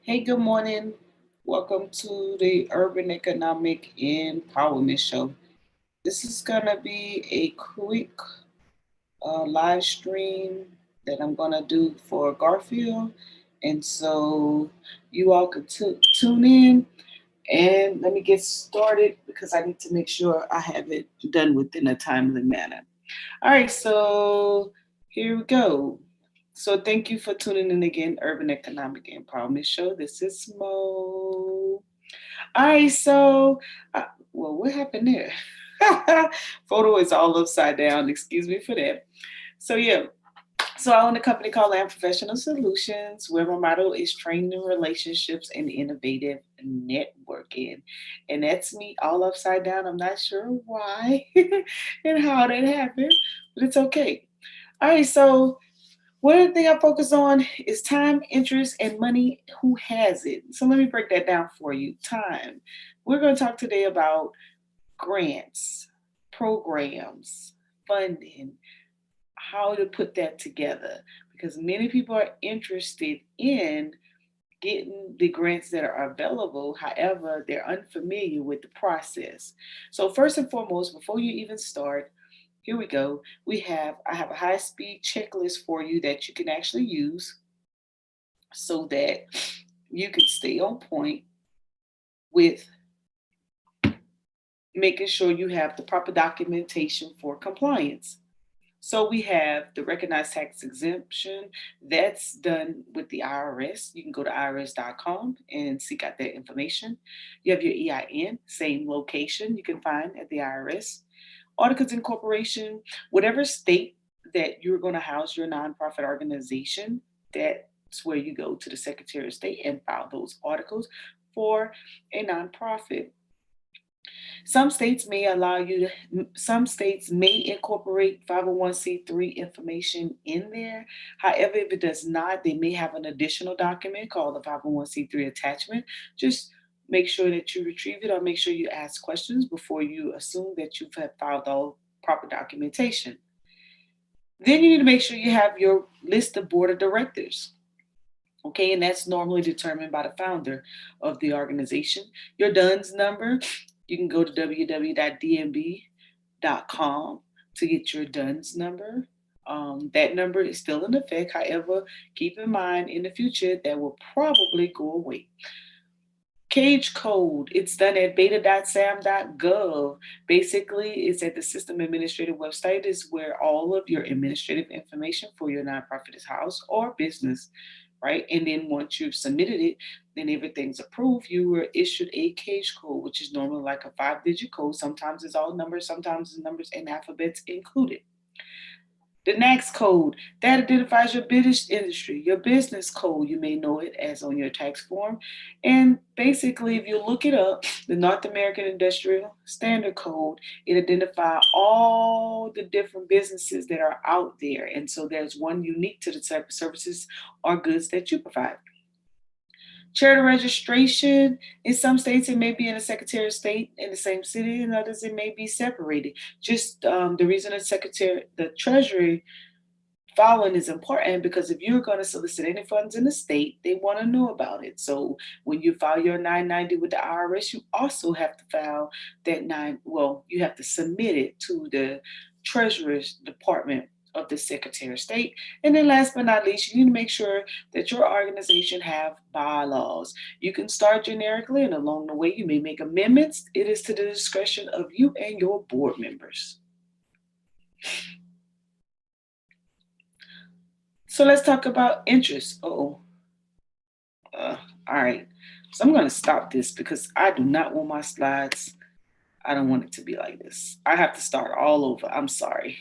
Hey, good morning. Welcome to the Urban Economic Empowerment Show. This is going to be a quick live stream that I'm going to do for Garfield. And so you all can tune in and let me get started because I need to make sure I have it done within a timely manner. All right, so here we go. So thank you for tuning in again, Urban Economic Empowerment Show. This is Mo. All right, so well, what happened there? Photo is all upside down. Excuse me for that. So yeah, so I own a company called Land Professional Solutions, where my motto is training relationships and innovative networking. And that's me all upside down. I'm not sure why and how that happened, but it's okay. All right, so one thing I focus on is time, interest, and money. Who has it? So let me break that down for you. Time. We're going to talk today about grants, programs, funding, how to put that together because many people are interested in getting the grants that are available. However, they're unfamiliar with the process. So first and foremost, before you even start, here we go. I have a high-speed checklist for you that you can actually use so that you can stay on point with making sure you have the proper documentation for compliance. So we have the recognized tax exemption that's done with the IRS. You can go to irs.com and seek out that information. You have your EIN, same location you can find at the IRS. Articles of incorporation, whatever state that you're going to house your nonprofit organization, that's where you go to the Secretary of State and file those articles for a nonprofit. Some states may incorporate 501c3 information in there. However, if it does not, they may have an additional document called the 501c3 attachment. Just make sure that you retrieve it or make sure you ask questions before you assume that you've filed all proper documentation. Then you need to make sure you have your list of board of directors. Okay, and that's normally determined by the founder of the organization. Your DUNS number, you can go to www.dnb.com to get your DUNS number. That number is still in effect. However, keep in mind in the future that will probably go away. Cage code, it's done at beta.sam.gov. Basically, it's at the system administrator website is where all of your administrative information for your nonprofit is housed or business, right? And then once you've submitted it, then everything's approved. You were issued a cage code, which is normally like a 5-digit code. Sometimes it's all numbers, sometimes it's numbers and alphabets included. The next code that identifies your business industry, your business code, you may know it as on your tax form. And basically, if you look it up, the North American Industrial Standard Code, it identifies all the different businesses that are out there. And so there's one unique to the type of services or goods that you provide. Charter registration, in some states it may be in a Secretary of State in the same city, in others it may be separated. Just the reason the Treasury filing is important because if you're going to solicit any funds in the state, they want to know about it. So when you file your 990 with the IRS, you also have to file you have to submit it to the Treasurer's Department of the Secretary of State. And then last but not least, you need to make sure that your organization have bylaws. You can start generically and along the way you may make amendments. It is to the discretion of you and your board members. So let's talk about interest. Uh, all right. So I'm going to stop this because I do not want my slides. I don't want it to be like this. I have to start all over. I'm sorry.